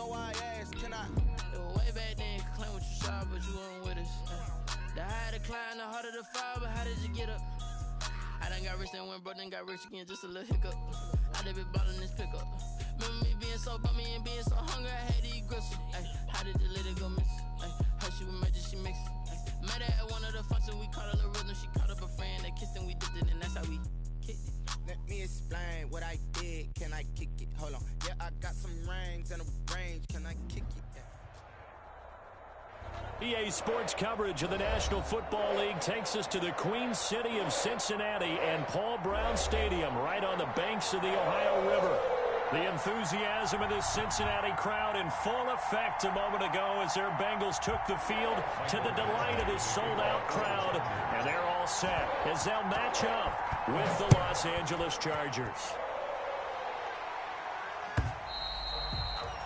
So I asked, can I? It was way back then, claim what you saw, but you weren't with us. The higher the climb, the harder the fall, but how did you get up? I done got rich, then went broke, then got rich again, just a little hiccup. I done been ballin' this pickup. Remember me being so bummy and being so hungry, I had to eat gristle. Ay, how did the little go miss? Ay, her she was magic, she mixed. Met her at one of the functions, we caught a little rhythm. She caught up a friend, they kissed and we dipped it, and that's how we kicked it. Let me explain what I did. Can I kick it? Hold on. Yeah, I got some rings and a range. Can I kick it? Yeah. EA Sports coverage of the National Football League takes us to the Queen City of Cincinnati and Paul Brown Stadium right on the banks of the Ohio River. The enthusiasm of this Cincinnati crowd in full effect a moment ago as their Bengals took the field to the delight of this sold-out crowd. And they're all set as they'll match up with the Los Angeles Chargers.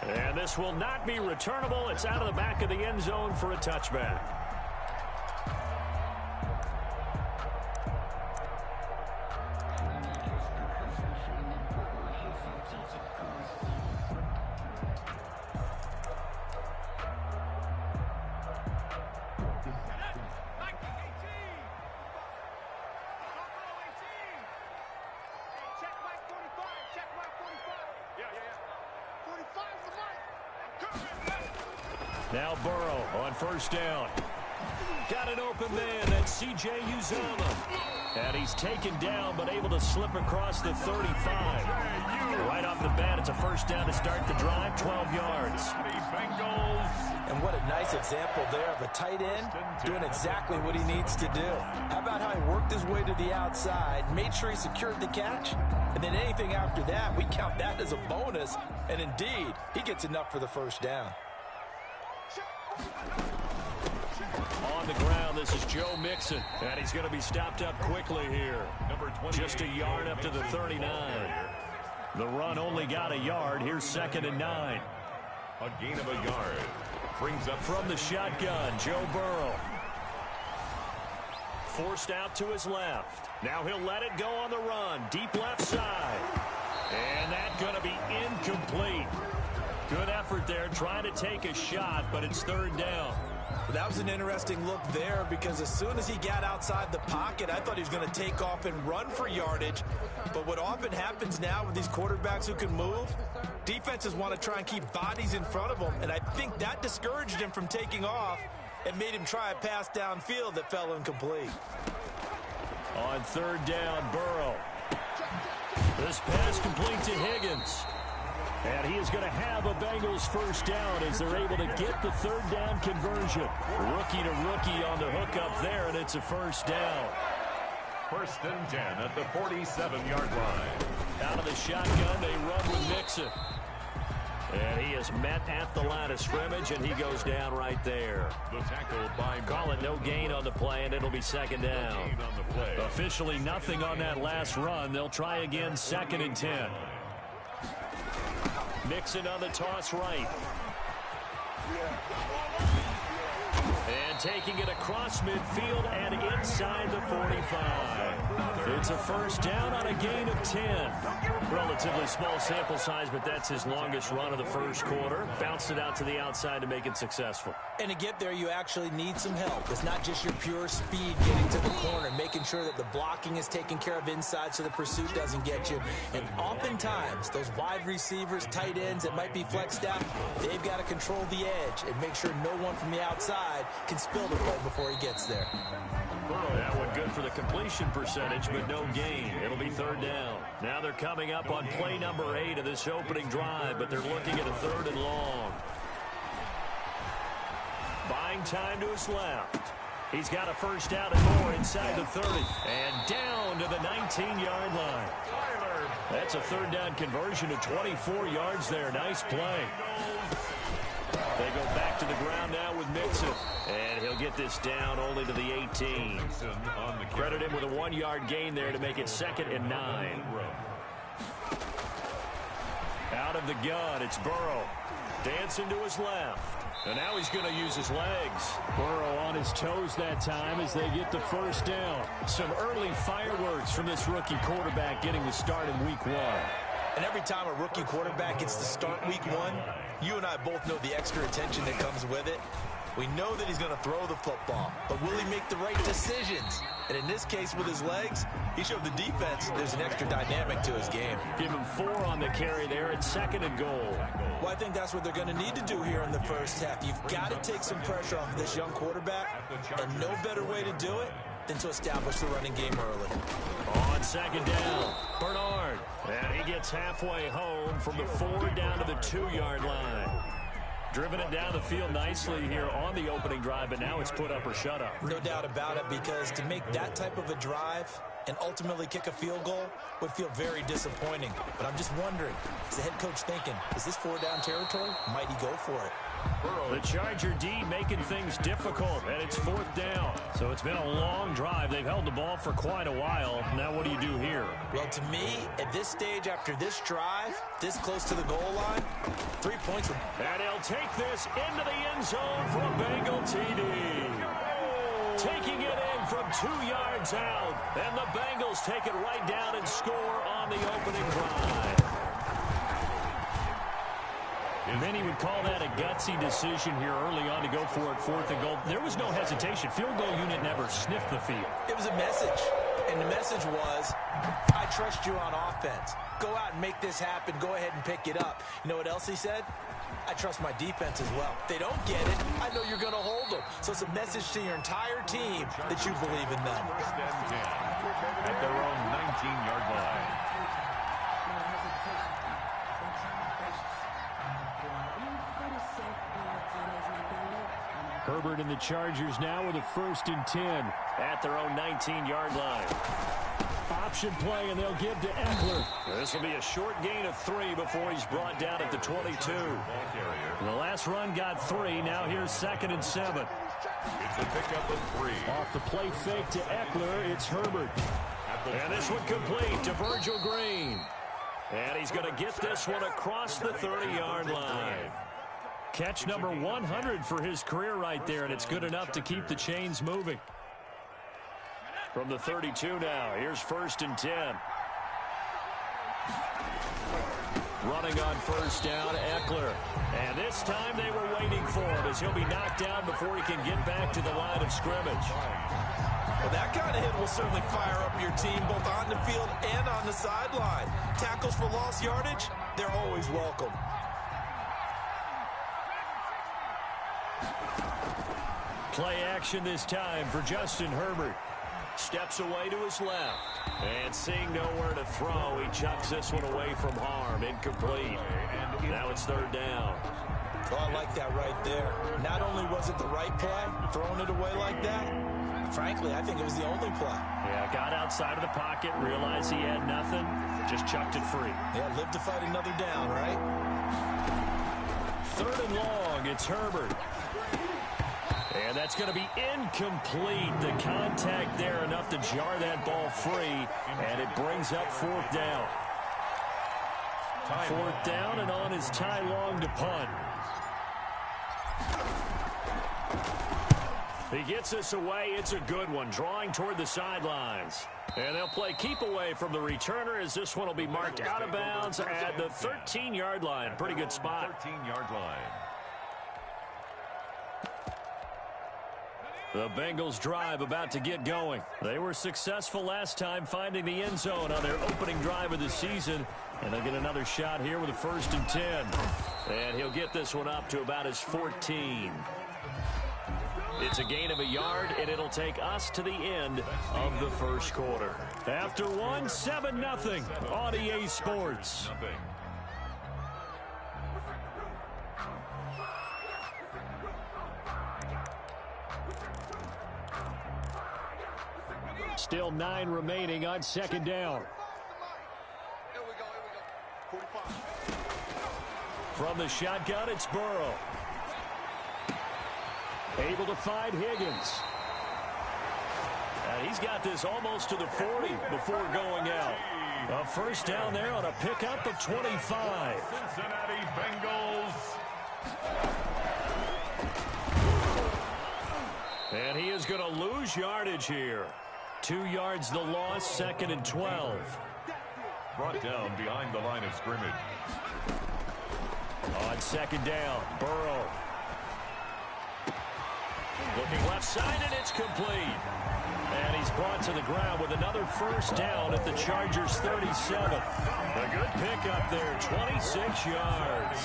And this will not be returnable. It's out of the back of the end zone for a touchback. Now Burrow on first down. Got an open man. That's C.J. Uzomah. And he's taken down but able to slip across the 35. Right off the bat, it's a first down to start the drive, 12 yards. And what a nice example there of a tight end doing exactly what he needs to do. How about how he worked his way to the outside, made sure he secured the catch, and then anything after that, we count that as a bonus. And indeed, he gets enough for the first down. On the ground, this is Joe Mixon, and he's going to be stopped up quickly here. Just a yard up to the 39. The run only got a yard. Here's 2nd and 9. A gain of a yard. Brings up from the shotgun, Joe Burrow. Forced out to his left. Now he'll let it go on the run. Deep left side. And that's going to be incomplete. Good effort there, trying to take a shot, but it's 3rd down. That was an interesting look there because as soon as he got outside the pocket, I thought he was going to take off and run for yardage. But what often happens now with these quarterbacks who can move, defenses want to try and keep bodies in front of them, and I think that discouraged him from taking off and made him try a pass downfield that fell incomplete. On 3rd down, Burrow. This pass complete to Higgins. And he is going to have a Bengals first down as they're able to get the 3rd down conversion. Rookie to rookie on the hook up there, and it's a first down. 1st and 10 at the 47-yard line. Out of the shotgun, they run with Mixon. And he is met at the line of scrimmage, and he goes down right there. The tackle by Call it no gain on the play, and it'll be 2nd down. Officially nothing on that last run. They'll try again, 2nd and 10. Mixon on the toss right. And taking it across midfield and inside the 45. It's a first down on a gain of 10. Relatively small sample size, but that's his longest run of the first quarter. Bounced it out to the outside to make it successful. And to get there, you actually need some help. It's not just your pure speed getting to the corner, making sure that the blocking is taken care of inside so the pursuit doesn't get you. And oftentimes, those wide receivers, tight ends that might be flexed out, they've got to control the edge and make sure no one from the outside can spill the play before he gets there. That one good for the completion percentage, but no gain. It'll be 3rd down. Now they're coming up on play number 8 of this opening drive, but they're looking at a 3rd and long. Buying time to his left. He's got a first down and more inside the 30. And down to the 19-yard line. That's a 3rd down conversion to 24 yards there. Nice play. They go back to the ground now with Mixon. And he'll get this down only to the 18. Credit him with a 1-yard gain there to make it 2nd and 9. Out of the gun, it's Burrow. Dancing to his left. And now he's going to use his legs. Burrow on his toes that time as they get the first down. Some early fireworks from this rookie quarterback getting the start in week 1. And every time a rookie quarterback gets to start week one, you and I both know the extra attention that comes with it. We know that he's going to throw the football, but will he make the right decisions? And in this case, with his legs, he showed the defense there's an extra dynamic to his game. Give him 4 on the carry there at 2nd and goal. Well, I think that's what they're going to need to do here in the first half. You've got to take some pressure off of this young quarterback, and no better way to do it than to establish the running game early. On 2nd down, Bernard. And he gets halfway home from the 4 down to the 2-yard line. Driven it down the field nicely here on the opening drive, but now it's put up or shut up. No doubt about it, because to make that type of a drive and ultimately kick a field goal would feel very disappointing. But I'm just wondering, is the head coach thinking, is this 4-down territory? Might he go for it? The Charger D making things difficult, and it's 4th down. So it's been a long drive. They've held the ball for quite a while. Now what do you do here? Well, to me, at this stage, after this drive, this close to the goal line, 3 points would... And he'll take this into the end zone for a Bengal TD. Taking it in from 2 yards out, and the Bengals take it right down and score on the opening drive. Many would call that a gutsy decision here early on to go for it 4th and goal. There was no hesitation. Field goal unit never sniffed the field. It was a message, and the message was, I trust you on offense. Go out and make this happen. Go ahead and pick it up. You know what else he said? I trust my defense as well. If they don't get it, I know you're going to hold them. So it's a message to your entire team that you believe in them. At their own 19-yard line. Herbert and the Chargers now with a 1st and 10 at their own 19-yard line. Option play, and they'll give to Eckler. This will be a short gain of 3 before he's brought down at the 22. The last run got 3. Now here's 2nd and 7. It's a pickup of 3. Off the play fake to Eckler, it's Herbert. And this one complete to Virgil Green. And he's going to get this one across the 30-yard line. Catch number 100 for his career right there, and it's good enough to keep the chains moving. From the 32 now, here's 1st and 10. Running on 1st down, Eckler. And this time they were waiting for him as he'll be knocked down before he can get back to the line of scrimmage. Well, that kind of hit will certainly fire up your team both on the field and on the sideline. Tackles for lost yardage, they're always welcome. Play action this time for Justin Herbert. Steps away to his left. And seeing nowhere to throw, he chucks this one away from harm. Incomplete. Now it's 3rd down. Oh, I like that right there. Not only was it the right play, throwing it away like that, frankly, I think it was the only play. Yeah, got outside of the pocket, realized he had nothing, just chucked it free. Yeah, live to fight another down, right? 3rd and long, it's Herbert. And that's going to be incomplete. The contact there enough to jar that ball free, and it brings up 4th down. 4th down, and on is Ty Long to punt. He gets this away. It's a good one, drawing toward the sidelines. And they'll play keep away from the returner as this one will be marked out of bounds at the 13-yard line. Pretty good spot. 13-yard line. The Bengals drive about to get going. They were successful last time finding the end zone on their opening drive of the season. And they'll get another shot here with a 1st and 10. And he'll get this one up to about his 14. It's a gain of a yard, and it'll take us to the end of the first quarter. After one, 7-0 on EA Sports. Still 9 remaining on 2nd down. From the shotgun, it's Burrow. Able to find Higgins. And he's got this almost to the 40 before going out. A 1st down there on a pickup of 25. Cincinnati Bengals. And he is going to lose yardage here. 2 yards the loss, 2nd and 12. brought down behind the line of scrimmage. On second down, Burrow. Looking left side, and it's complete. And he's brought to the ground with another first down at the Chargers' 37. A good pickup there, 26 yards.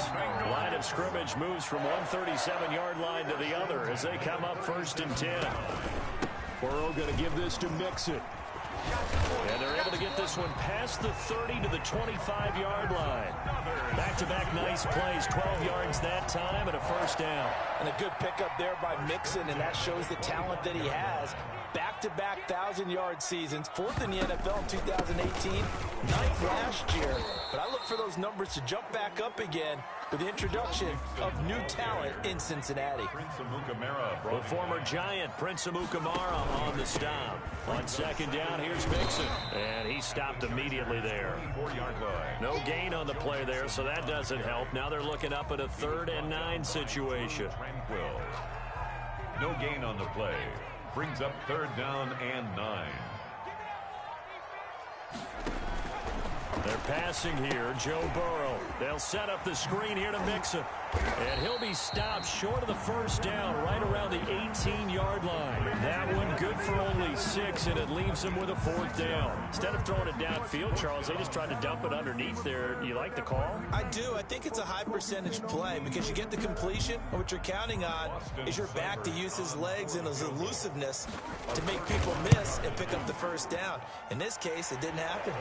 Line of scrimmage moves from one 37-yard line to the other as they come up 1st and 10. Burrow going to give this to Mixon. And they're able to get this one past the 30 to the 25-yard line. Back-to-back nice plays, 12 yards that time and a first down. And a good pickup there by Mixon, and that shows the talent that he has. Back-to-back 1,000-yard seasons, 4th in the NFL in 2018, 9th last year. But I look for those numbers to jump back up again with the introduction of new talent in Cincinnati. The former Giant, Prince Amukamara, on the stop. On second down, here's Mixon. And he stopped immediately there. 4-yard line. No gain on the play there, so that doesn't help. Now they're looking up at a 3rd and 9 situation. Tranquil. No gain on the play. Brings up 3rd down and 9. They're passing here, Joe Burrow. They'll set up the screen here to Mixon. And he'll be stopped short of the first down right around the 18-yard line. That one good for only 6, and it leaves him with a 4th down. Instead of throwing it downfield, Charles, they just tried to dump it underneath there. You like the call? I do. I think it's a high percentage play because you get the completion, and what you're counting on is your back to use his legs and his elusiveness to make people miss and pick up the first down. In this case, it didn't happen.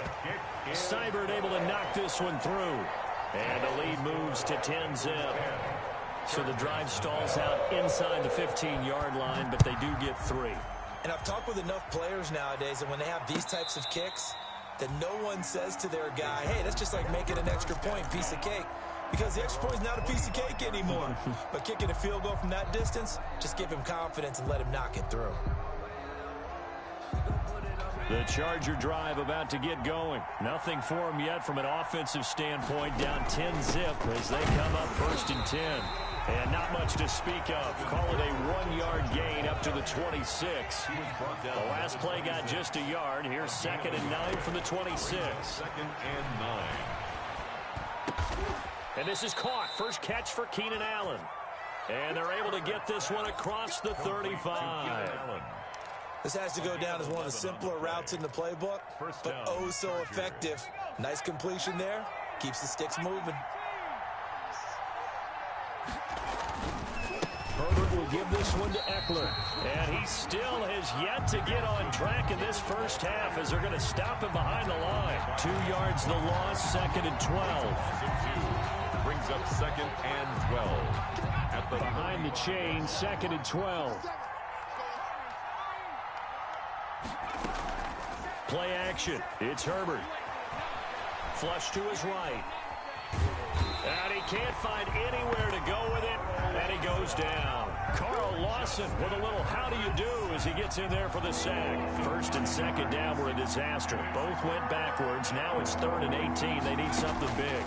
Seibert able to knock this one through. And the lead moves to 10-zip. So the drive stalls out inside the 15-yard line, but they do get 3. And I've talked with enough players nowadays that when they have these types of kicks, that no one says to their guy, hey, that's just like making an extra point, piece of cake. Because the extra point is not a piece of cake anymore. But kicking a field goal from that distance, just give him confidence and let him knock it through. The Charger drive about to get going. Nothing for them yet from an offensive standpoint. Down 10-zip as they come up 1st and 10. And not much to speak of. Call it a 1-yard gain up to the 26. The last play got just a yard. Here's 2nd and 9 from the 26. 2nd and 9. And this is caught. First catch for Keenan Allen. And they're able to get this one across the 35. This has to go down as one of the simpler routes in the playbook, but oh so effective. Nice completion there. Keeps the sticks moving. Herbert will give this one to Eckler. And he still has yet to get on track in this first half as they're going to stop him behind the line. 2 yards the loss, 2nd and 12. Brings up 2nd and 12. At the behind the chain, 2nd and 12. Play action. It's Herbert. Flush to his right. And he can't find anywhere to go with it. And he goes down. Carl Lawson with a little how do you do as he gets in there for the sack. 1st and 2nd down were a disaster. Both went backwards. Now it's 3rd and 18. They need something big.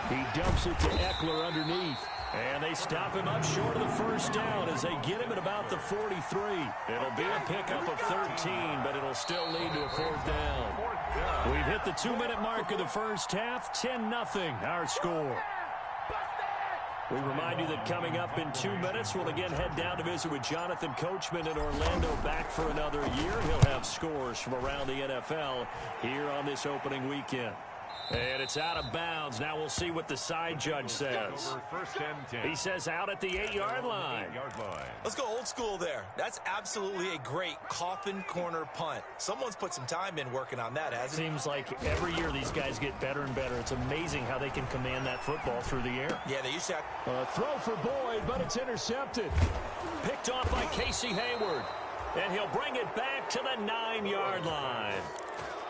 He dumps it to Eckler underneath. And they stop him up short of the first down as they get him at about the 43. It'll be a pickup of 13, but it'll still lead to a 4th down. We've hit the 2-minute mark of the first half. 10-0 our score. We remind you that coming up in 2 minutes, we'll again head down to visit with Jonathan Coachman in Orlando, back for another year. He'll have scores from around the NFL here on this opening weekend. And it's out of bounds. Now we'll see what the side judge says. He says out at the 8-yard line. Let's go old school there. That's absolutely a great coffin corner punt. Someone's put some time in working on that, hasn't it? Seems like every year these guys get better and better. It's amazing how they can command that football through the air. Yeah, they used to have... Throw for Boyd, but it's intercepted. Picked off by Casey Hayward. And he'll bring it back to the 9-yard line.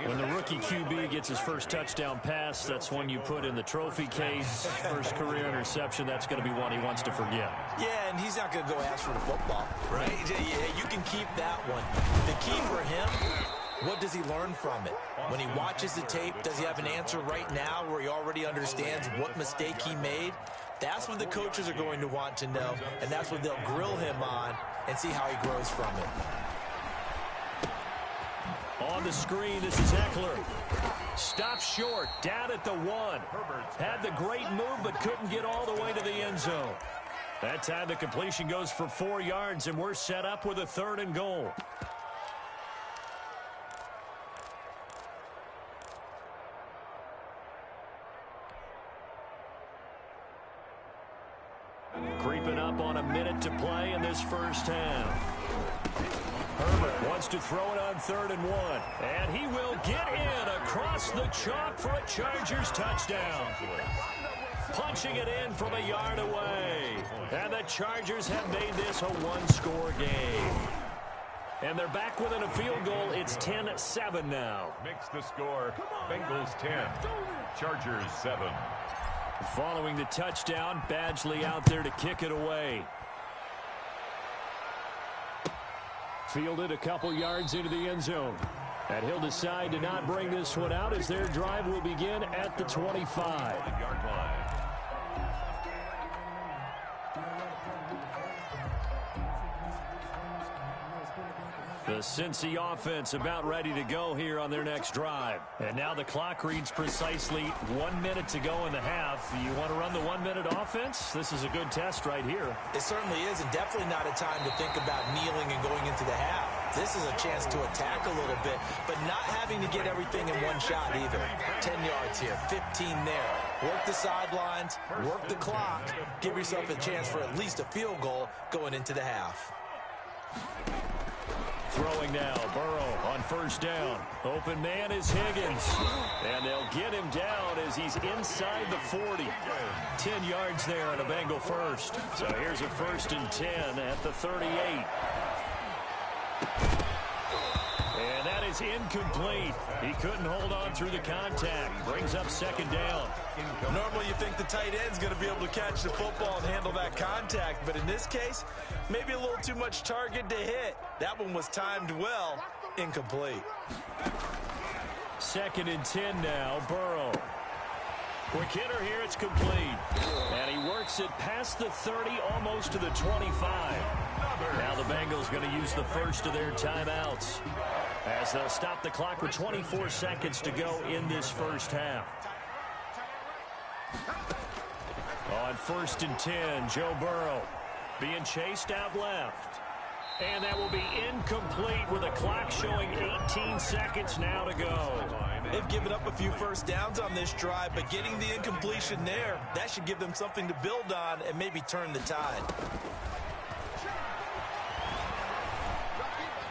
When the rookie QB gets his first touchdown pass, that's one you put in the trophy case. First career interception, that's going to be one he wants to forget. Yeah, and he's not going to go ask for the football, right? Yeah, you can keep that one. The key for him, what does he learn from it? When he watches the tape, does he have an answer right now where he already understands what mistake he made? That's what the coaches are going to want to know, and that's what they'll grill him on and see how he grows from it. On the screen, this is Eckler. Stopped short, down at the 1. Had the great move, but couldn't get all the way to the end zone. That time the completion goes for 4 yards, and we're set up with a 3rd and goal. Creeping up on a minute to play in this first half. Herbert wants to throw it on 3rd and 1. And he will get in across the chalk for a Chargers touchdown. Punching it in from a yard away. And the Chargers have made this a one-score game. And they're back within a field goal. It's 10-7 now. Makes the score Bengals 10, Chargers 7. Following the touchdown, Badgley out there to kick it away. Fielded a couple yards into the end zone. And he'll decide to not bring this one out as their drive will begin at the 25-yard line. The Cincy offense about ready to go here on their next drive. And now the clock reads precisely 1 minute to go in the half. You want to run the 1 minute offense? This is a good test right here. It certainly is, and definitely not a time to think about kneeling and going into the half. This is a chance to attack a little bit, but not having to get everything in one shot either. 10 yards here, 15 there. Work the sidelines, work the clock, give yourself a chance for at least a field goal going into the half. Throwing now, Burrow on 1st down. Open man is Higgins. And they'll get him down as he's inside the 40. 10 yards there on a Bengal first. So here's a 1st and 10 at the 38. And that is incomplete. He couldn't hold on through the contact. Brings up 2nd down. Normally you think the tight end's going to be able to catch the football and handle that contact, but in this case, maybe a little too much target to hit. That one was timed well. Incomplete. 2nd and 10 now, Burrow. Quick hitter here, it's complete. And he works it past the 30, almost to the 25. Now the Bengals going to use the first of their timeouts as they'll stop the clock with 24 seconds to go in this first half. On 1st and 10, Joe Burrow being chased out left. And that will be incomplete with a clock showing 18 seconds now to go. They've given up a few first downs on this drive, but getting the incompletion there, that should give them something to build on and maybe turn the tide.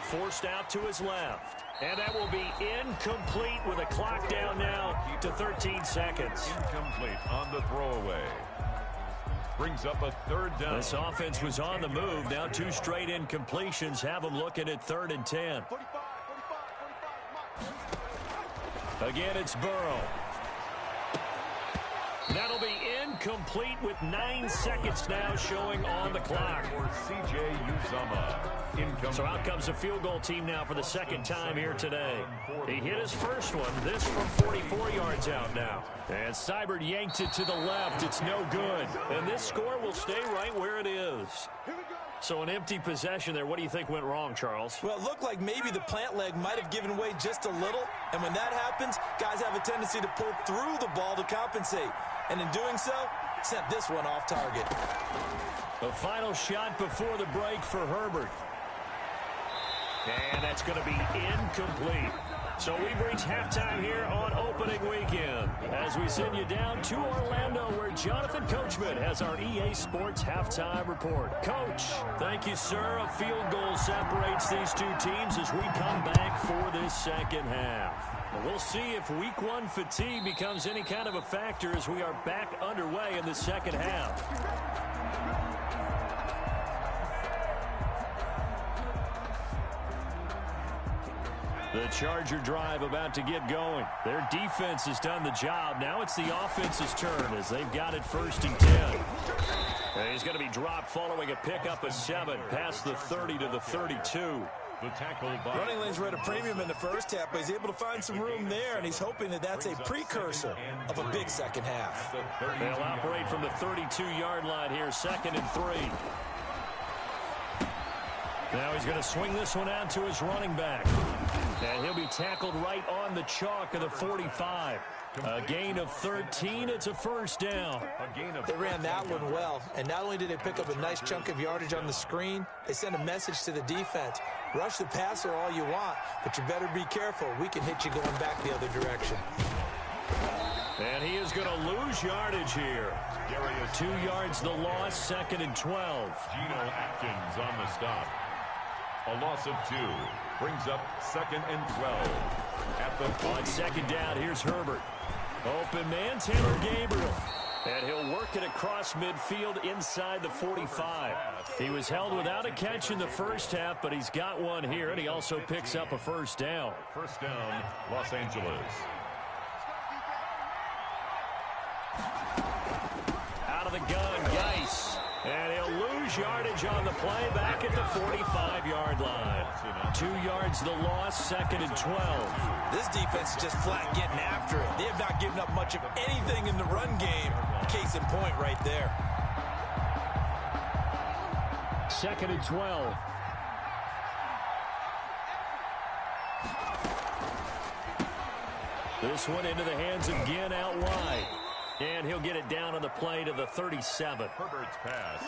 Forced out to his left. And that will be incomplete with a clock down now to 13 seconds. Incomplete on the throwaway. Brings up a 3rd down. This offense was on the move. Now 2 straight incompletions have them looking at 3rd and 10. Again, it's Burrow. That'll be incomplete with 9 seconds now showing on the clock. For C.J. Uzomah. So out comes the field goal team now for the 2nd time here today. He hit his first one. This from 44 yards out now. And Seibert yanked it to the left. It's no good. And this score will stay right where it is. So an empty possession there. What do you think went wrong, Charles? Well, it looked like maybe the plant leg might have given way just a little. And when that happens, guys have a tendency to pull through the ball to compensate. And in doing so, sent this one off target. The final shot before the break for Herbert. And that's going to be incomplete. So we've reached halftime here on opening weekend as we send you down to Orlando where Jonathan Coachman has our EA Sports halftime report. Coach, thank you, sir. A field goal separates these two teams as we come back for this 2nd half. We'll see if week 1 fatigue becomes any kind of a factor as we are back underway in the 2nd half. The Charger drive about to get going. Their defense has done the job. Now it's the offense's turn as they've got it 1st and 10. And he's going to be dropped following a pickup of 7 past the 30 to the 32. The tackle by Running lanes were at a premium in the first half, but he's able to find some room there, and he's hoping that that's a precursor of a big 2nd half. They'll operate from the 32-yard line here, 2nd and 3. Now he's going to swing this one out to his running back. And he'll be tackled right on the chalk of the 45. A gain of 13. It's a first down. They ran that one well, and not only did they pick up a nice chunk of yardage on the screen, they sent a message to the defense. Rush the passer all you want, but you better be careful. We can hit you going back the other direction. And he is going to lose yardage here. 2 yards the loss, 2nd and 12. Geno Atkins on the stop. A loss of 2 brings up 2nd and 12. At the on 2nd down, here's Herbert. Open man, Taylor Gabriel. And he'll work it across midfield inside the 45. He was held without a catch in the first half, but he's got one here, and he also picks up a first down. First down, Los Angeles. Out of the gun, Geis. And he'll lose yardage on the play back at the 45-yard line. 2 yards the loss, 2nd and 12. This defense is just flat getting after it. They have not given up much of anything in the run game. Case in point right there. 2nd and 12. This one into the hands of Ginn out wide. And he'll get it down on the play to the 37. Herbert's pass.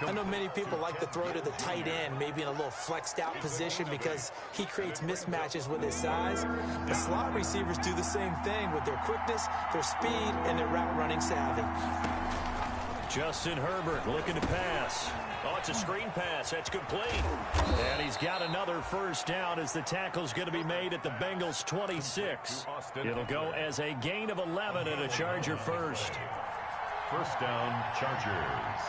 I know many people like to throw to the tight end, maybe in a little flexed out position because he creates mismatches with his size. The slot receivers do the same thing with their quickness, their speed, and their route running savvy. Justin Herbert looking to pass. Oh, it's a screen pass. That's complete. And he's got another first down as the tackle's going to be made at the Bengals 26. It'll go as a gain of 11 and a Charger first. First down, Chargers.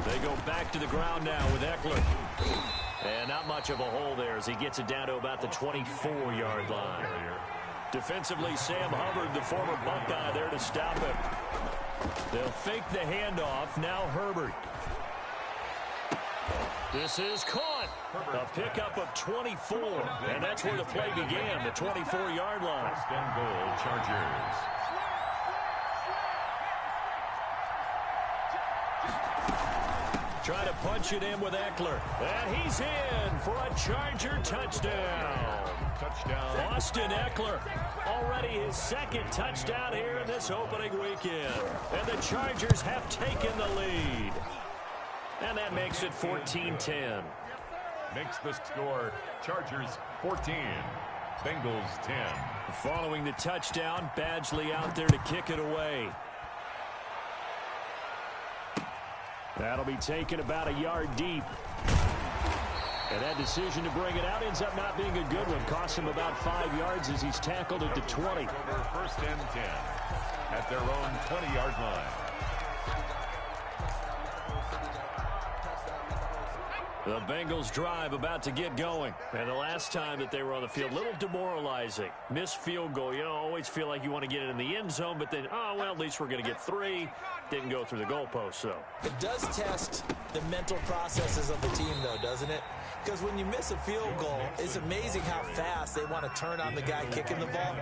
They go back to the ground now with Eckler. And not much of a hole there as he gets it down to about the 24-yard line. Defensively, Sam Hubbard, the former Buckeye, there to stop him. They'll fake the handoff. Now Herbert. This is caught. A pickup of 24. And that's where the play began, the 24-yard line. First and goal, Chargers. Trying to punch it in with Eckler. And he's in for a Charger touchdown. Touchdown. Austin Eckler, already his 2nd touchdown here in this opening weekend. And the Chargers have taken the lead. And that makes it 14-10. Makes the score Chargers 14, Bengals 10. Following the touchdown, Badgley out there to kick it away. That'll be taken about a yard deep. And that decision to bring it out ends up not being a good one. Costs him about 5 yards as he's tackled at the 20. Over first and 10 at their own 20-yard line. The Bengals drive about to get going. And the last time that they were on the field, a little demoralizing. Missed field goal. You know, always feel like you want to get it in the end zone, but then, oh, well, at least we're going to get 3. Didn't go through the goalpost, so. It does test the mental processes of the team, though, doesn't it? Because when you miss a field goal, it's amazing how fast they want to turn on the guy kicking the ball.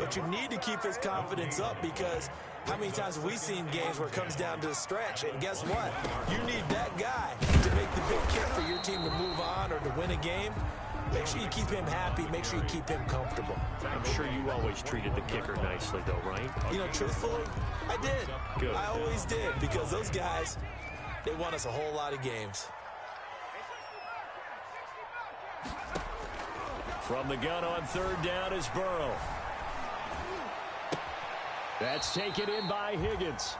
But you need to keep his confidence up because how many times have we seen games where it comes down to the stretch? And guess what? You need that guy to make the big kick for your team to move on or to win a game. Make sure you keep him happy. Make sure you keep him comfortable. I'm sure you always treated the kicker nicely, though, right? You know, truthfully, I did. Good. I always did because those guys, they won us a whole lot of games. From the gun on 3rd down is Burrow. That's taken in by Higgins.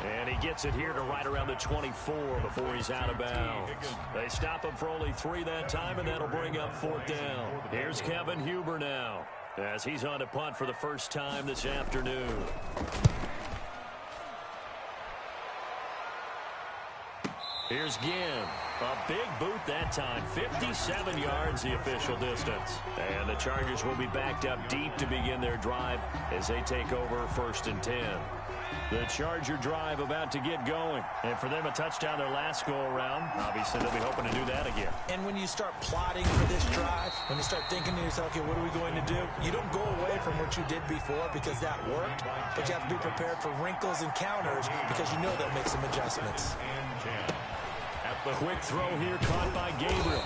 And he gets it here to right around the 24 before he's out of bounds. They stop him for only 3 that time, and that'll bring up 4th down. Here's Kevin Huber now as he's on to punt for the first time this afternoon. Here's Ginn. A big boot that time. 57 yards the official distance. And the Chargers will be backed up deep to begin their drive as they take over 1st and 10. The Charger drive about to get going. And for them, a touchdown their last go-around. Obviously, they'll be hoping to do that again. And when you start plotting for this drive, when you start thinking to yourself, okay, what are we going to do? You don't go away from what you did before because that worked, but you have to be prepared for wrinkles and counters because you know they'll make some adjustments. Quick throw here caught by Gabriel.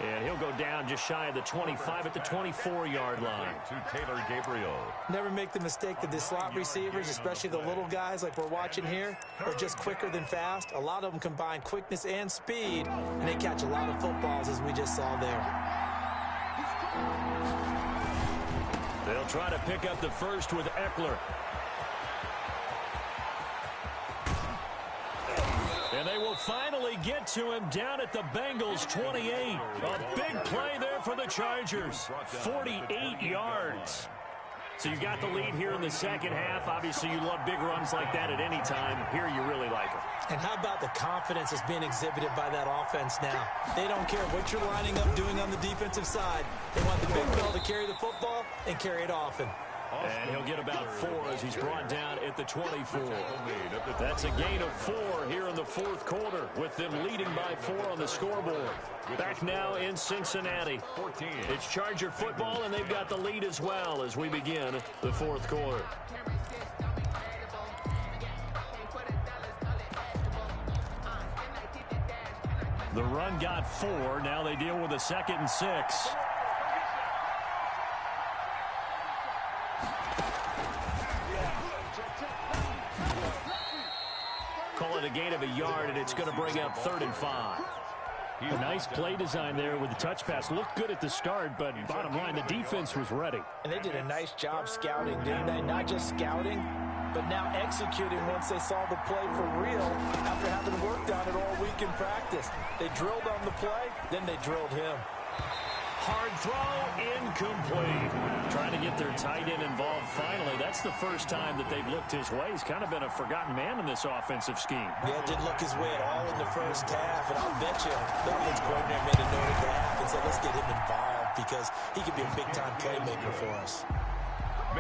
And he'll go down just shy of the 25 at the 24-yard line. To Taylor Gabriel. Never make the mistake that the slot receivers, especially the little guys like we're watching here, are just quicker than fast. A lot of them combine quickness and speed, and they catch a lot of footballs, as we just saw there. They'll try to pick up the first with Eckler. And they will finally get to him down at the Bengals 28. A big play there for the Chargers. 48 yards. So you got the lead here in the second half. Obviously, you love big runs like that at any time. Here, you really like it. And how about the confidence that's being exhibited by that offense now? They don't care what you're lining up doing on the defensive side. They want the big fella to carry the football and carry it often. And he'll get about 4 as he's brought down at the 24. That's a gain of 4 here in the fourth quarter, with them leading by 4 on the scoreboard. Back now in Cincinnati. It's Charger football, and they've got the lead as well as we begin the fourth quarter. The run got 4. Now they deal with a 2nd and 6. Call it a gain of a yard, and it's going to bring up 3rd and 5. A nice play design there with the touch pass. Looked good at the start, but bottom line, the defense was ready. And they did a nice job scouting, didn't they? Not just scouting, but now executing once they saw the play for real after having worked on it all week in practice. They drilled on the play, then they drilled him. Hard throw, incomplete. Trying to get their tight end involved finally. That's the first time that they've looked his way. He's kind of been a forgotten man in this offensive scheme. Yeah, didn't look his way at all in the first half, and I'll bet you the offense coordinator made a note of the half and said, let's get him involved because he could be a big-time playmaker for us.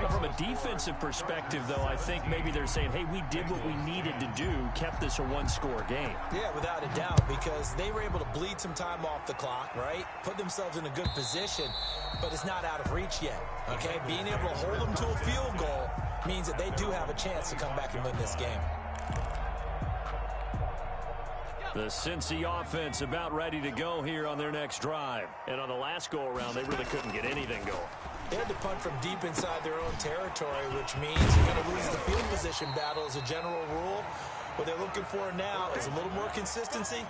From a defensive perspective, though, I think maybe they're saying, hey, we did what we needed to do, kept this a one-score game. Yeah, without a doubt, because they were able to bleed some time off the clock, right? Put themselves in a good position, but it's not out of reach yet, okay? Being able to hold them to a field goal means that they do have a chance to come back and win this game. The Cincy offense about ready to go here on their next drive. And on the last go-around, they really couldn't get anything going. They had to punt from deep inside their own territory, which means you're going to lose the field position battle as a general rule. What they're looking for now is a little more consistency,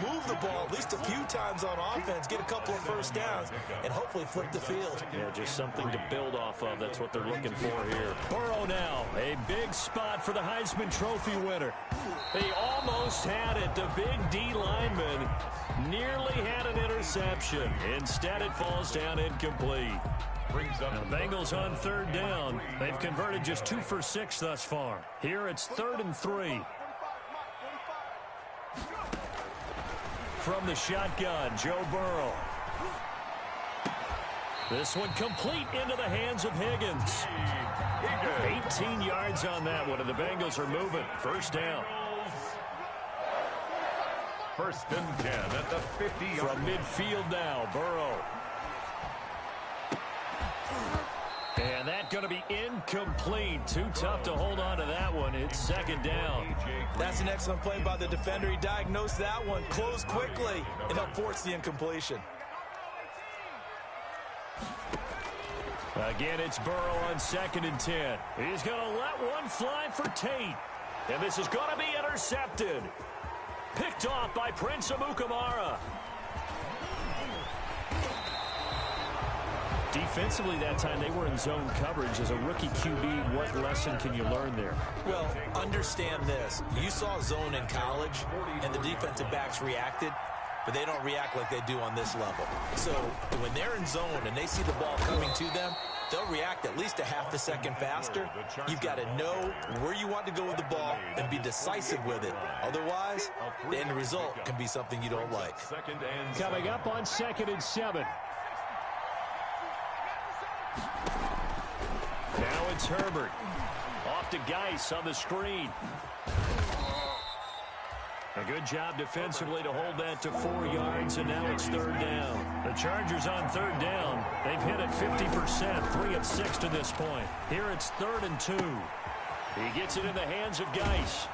move the ball at least a few times on offense, get a couple of first downs, and hopefully flip the field. Yeah, just something to build off of. That's what they're looking for here. Burrow now, a big spot for the Heisman Trophy winner. They almost had it. The big D lineman nearly had an interception. Instead, it falls down incomplete. Now, the Bengals on 3rd down. They've converted just 2 for 6 thus far. Here it's 3rd and 3. From the shotgun, Joe Burrow. This one complete into the hands of Higgins. 18 yards on that one, and the Bengals are moving. 1st down. 1st and 10 at the 50-yard line. From midfield now, Burrow. And that's going to be incomplete. Too tough to hold on to that one. It's 2nd down. That's an excellent play by the defender. He diagnosed that one, closed quickly, and helped force the incompletion. Again, it's Burrow on 2nd and 10. He's going to let one fly for Tate. And this is going to be intercepted. Picked off by Prince Amukamara. Defensively that time, they were in zone coverage. As a rookie QB, what lesson can you learn there? Well, understand this. You saw zone in college, and the defensive backs reacted, but they don't react like they do on this level. So when they're in zone and they see the ball coming to them, they'll react at least a half a second faster. You've got to know where you want to go with the ball and be decisive with it. Otherwise, the end result can be something you don't like. Coming up on 2nd and 7. Now it's Herbert. Off to Geis on the screen. A good job defensively to hold that to 4 yards, and now it's 3rd down. The Chargers on 3rd down. They've hit it 50%, 3 of 6 to this point. Here it's 3rd and 2. He gets it in the hands of Geis.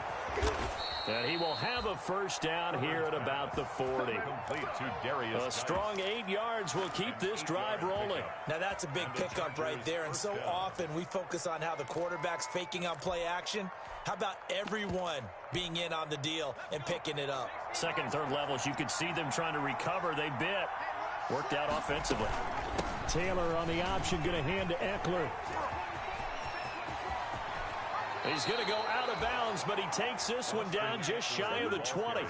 And he will have a first down here at about the 40. Complete to Darius. A strong 8 yards will keep this drive rolling. Now that's a big pickup right there, and so often we focus on how the quarterback's faking on play action. How about everyone being in on the deal and picking it up? Second, third levels, you could see them trying to recover. They bit. Worked out offensively. Taylor on the option, going to hand to Eckler. He's going to go out of bounds, but he takes this one down just shy of the 20.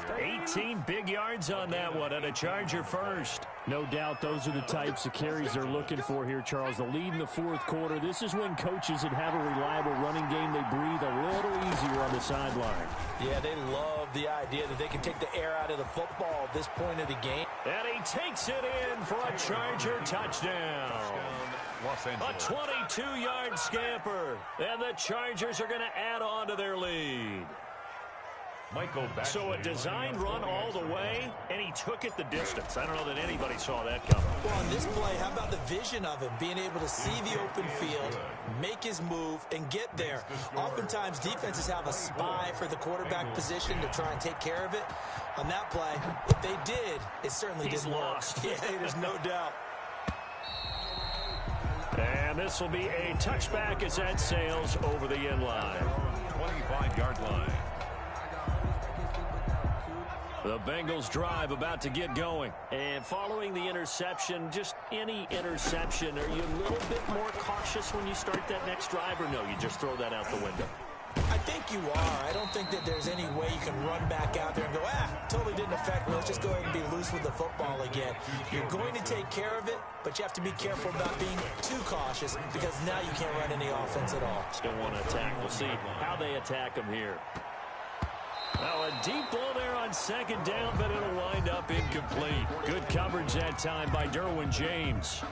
18 big yards on that one, and a Charger first. No doubt those are the types of carries they're looking for here, Charles. The lead in the fourth quarter. This is when coaches that have a reliable running game, they breathe a little easier on the sideline. Yeah, they love the idea that they can take the air out of the football at this point of the game. And he takes it in for a Charger touchdown. A 22-yard scamper, and the Chargers are going to add on to their lead. So a design run all the way, and he took it the distance. I don't know that anybody saw that coming. Well, on this play, how about the vision of him, being able to see the open field, make his move, and get there. Oftentimes, defenses have a spy for the quarterback position to try and take care of it. On that play, if they did, it certainly didn't work. Yeah, there's no doubt. And this will be a touchback as that sails over the end line. 25-yard line. The Bengals drive about to get going. And following the interception, just any interception, are you a little bit more cautious when you start that next drive, or no, you just throw that out the window? I think you are. I don't think that there's any way you can run back out there and go, totally didn't affect me. Let's just go ahead and be loose with the football again. You're going to take care of it, but you have to be careful about being too cautious because now you can't run any offense at all. Still want to attack. We'll see how they attack them here. Now a deep ball there on second down, but it'll wind up incomplete. Good coverage that time by Derwin James.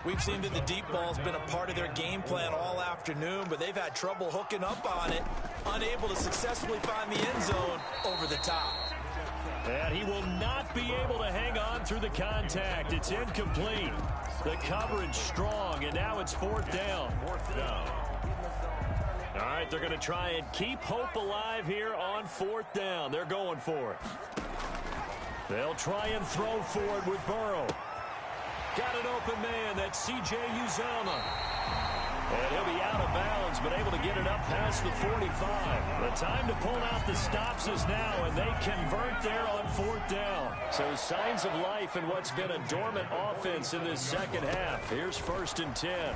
We've seen that the deep ball's been a part of their game plan all afternoon, but they've had trouble hooking up on it, unable to successfully find the end zone over the top. And he will not be able to hang on through the contact. It's incomplete. The coverage strong, and now it's fourth down. All right, they're going to try and keep hope alive here on fourth down. They're going for it. They'll try and throw for it with Burrow. Got an open man. That's C.J. Uzomah. And he'll be out of bounds, but able to get it up past the 45. The time to pull out the stops is now, and they convert there on fourth down. So signs of life in what's been a dormant offense in this second half. Here's 1st and 10.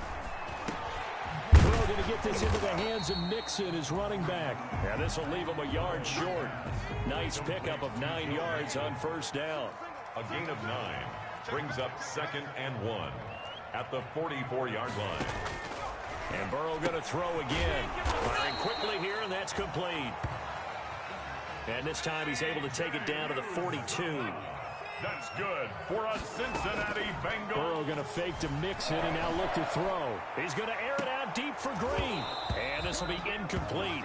Burrow going to get this into the hands of Mixon, his running back. And this will leave him a yard short. Nice pickup of 9 yards on first down. A gain of 9 brings up 2nd and 1 at the 44-yard line. And Burrow going to throw again. Firing quickly here, and that's complete. And this time he's able to take it down to the 42. That's good for a Cincinnati Bengals. Burrow going to fake to Mixon and now look to throw. He's going to air it out deep for Green. And this will be incomplete.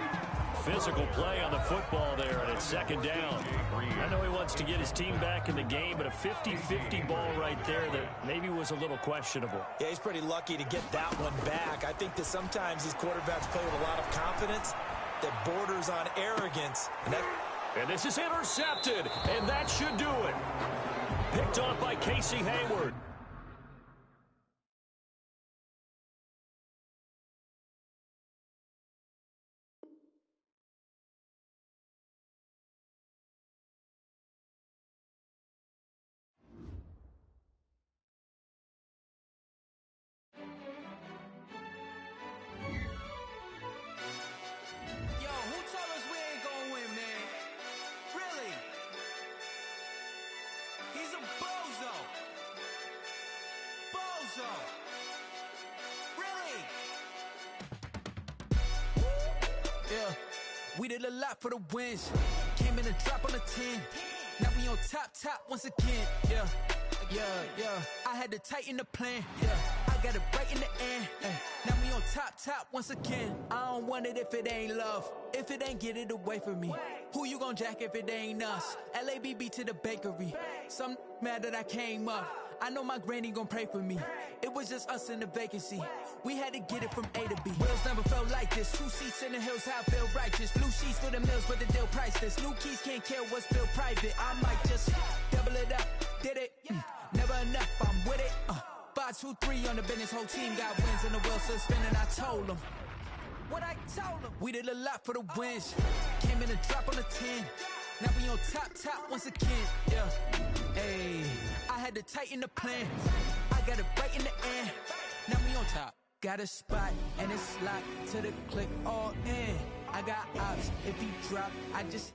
Physical play on the football there, and it's 2nd down. I know he wants to get his team back in the game, but a 50-50 ball right there that maybe was a little questionable. Yeah, he's pretty lucky to get that one back. I think that sometimes these quarterbacks play with a lot of confidence that borders on arrogance. And this is intercepted, and that should do it. Picked off by Casey Hayward. We did a lot for the wins. Came in and drop on the 10. Now we on top once again. Yeah. I had to tighten the plan. Yeah. I got it right in the end. Now we on top once again. I don't want it if it ain't love. If it ain't, get it away from me. Who you gon' jack if it ain't us? LABB to the bakery. Some mad that I came up. I know my granny gon' pray for me. It was just us in the vacancy. We had to get it from A to B. Wheels never felt like this. 2 seats in the hills, how I feel righteous. Blue sheets for the mills, but the deal priceless. New keys can't care what's built private. I might just double it up. Did it? Never enough, I'm with it. 5, 2, 3 on the business. Whole team got wins and the wheels still spinning. I told them what I told them. We did a lot for the wins. Came in a drop on the 10. Now we on top once again. Yeah. Hey, I had to tighten the plan. I got it right in the end. Now we on top. Got a spot and it's locked to the click all in. I got ops. If you drop, I just